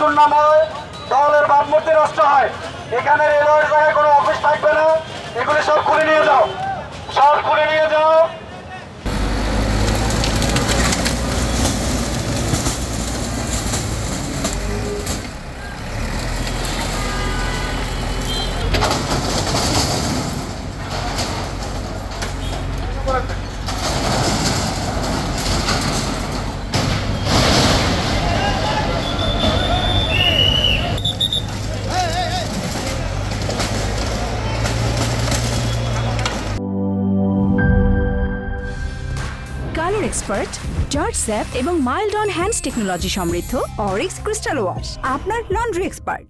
দুর্নাময় দলের ভাবমূর্তি নষ্ট হয়। এখানে রেলওয়ের জায়গায় কোনো অফিস থাকবে না, এগুলি সব খুলে নিয়ে যাও, সব খুলে নিয়ে যাও। কালার এক্সপার্ট, জর্জ স্যাপ এবং মাইল্ড অন হ্যান্ডস টেকনোলজি সমৃদ্ধ অরিক্স ক্রিস্টাল ওয়াশ আপনার লন্ড্রি এক্সপার্ট।